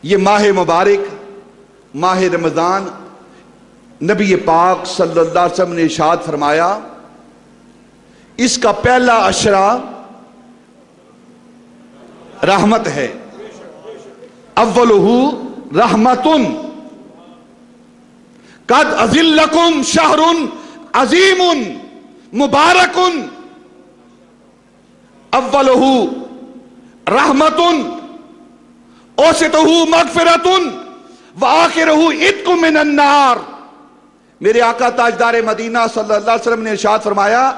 یہ ماہ مبارک ماہ رمضان، نبی پاک صلی اللہ علیہ وسلم نے ارشاد فرمایا اس کا پہلا عشرہ رحمت ہے، اولہ رحمتن، قد اذلکم شہر عظیم مبارک، اولہ رحمتن اوسطہ مغفرتن وآخرہ عتق من النار۔ میرے آقا تاجدار مدینہ صلی اللہ علیہ وسلم نے ارشاد فرمایا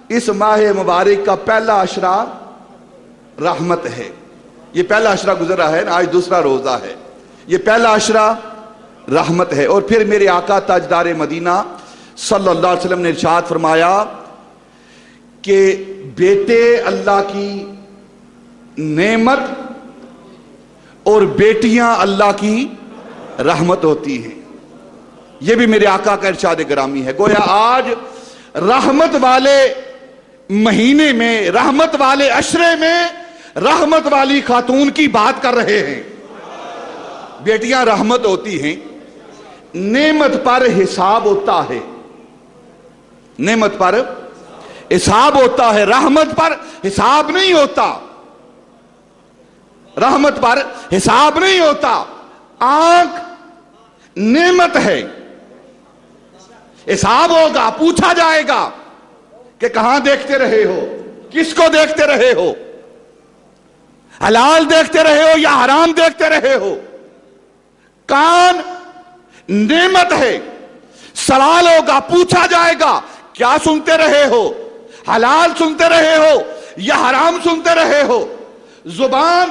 اس ماہ مبارک کا پہلا عشرہ رحمت ہے۔ یہ پہلا عشرہ گزر رہا ہے نا، آج دوسرا روزہ ہے، یہ پہلا عشرہ رحمت ہے۔ اور پھر میرے آقا تاجدار مدینہ صلی اللہ علیہ وسلم نے ارشاد فرمایا کہ بیٹے اللہ کی نعمت اور بیٹیاں اللہ کی رحمت ہوتی ہیں۔ یہ بھی میرے آقا کا ارشاد گرامی ہے۔ گویا آج رحمت والے مہینے میں، رحمت والے عشرے میں رحمت والی خاتون کی بات کر رہے ہیں۔ بیٹیاں رحمت ہوتی ہیں، نعمت پر حساب ہوتا ہے، نعمت پر حساب ہوتا ہے، رحمت پر حساب نہیں ہوتا، رحمت پر حساب نہیں ہوتا۔ آنکھ نعمت ہے، حساب ہوگا، پوچھا جائے گا کہ کہاں دیکھتے رہے ہو، کس کو دیکھتے رہے ہو، حلال دیکھتے رہے ہو یا حرام دیکھتے رہے ہو۔ کان نعمت ہے، سوال ہوگا، پوچھا جائے گا کیا سنتے رہے ہو، حلال سنتے رہے ہو یا حرام سنتے رہے ہو۔ زبان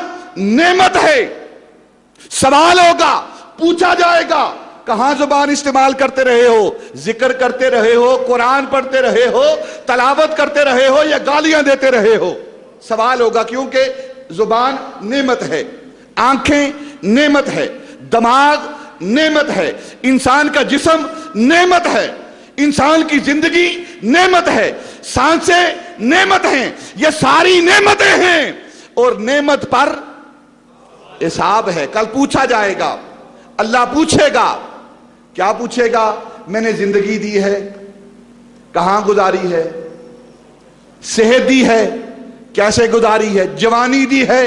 نعمت ہے، سوال ہوگا، پوچھا جائے گا کہاں زبان استعمال کرتے رہے ہو، ذکر کرتے رہے ہو، قرآن پڑھتے رہے ہو، تلاوت کرتے رہے ہو یا گالیاں دیتے رہے ہو۔ سوال ہوگا، کیونکہ زبان نعمت ہے، آنکھیں نعمت ہے، دماغ نعمت ہے، انسان کا جسم نعمت ہے، انسان کی زندگی نعمت ہے، سانسیں نعمت ہیں، یہ ساری نعمتیں ہیں اور نعمت پر حساب ہے۔ کل پوچھا جائے گا، اللہ پوچھے گا، کیا پوچھے گا؟ میں نے زندگی دی ہے، کہاں گزاری ہے؟ صحت دی ہے، کیسے گزاری ہے؟ جوانی دی ہے،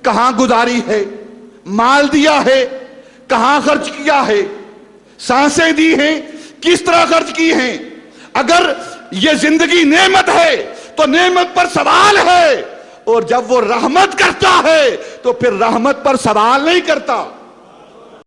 کہاں گزاری ہے؟ مال دیا ہے، کہاں خرچ کیا ہے؟ سانسیں دی ہیں، کس طرح خرچ کی ہیں؟ اگر یہ زندگی نعمت ہے تو نعمت پر سوال ہے، اور جب وہ رحمت کرتا ہے تو پھر رحمت پر سوال نہیں کرتا۔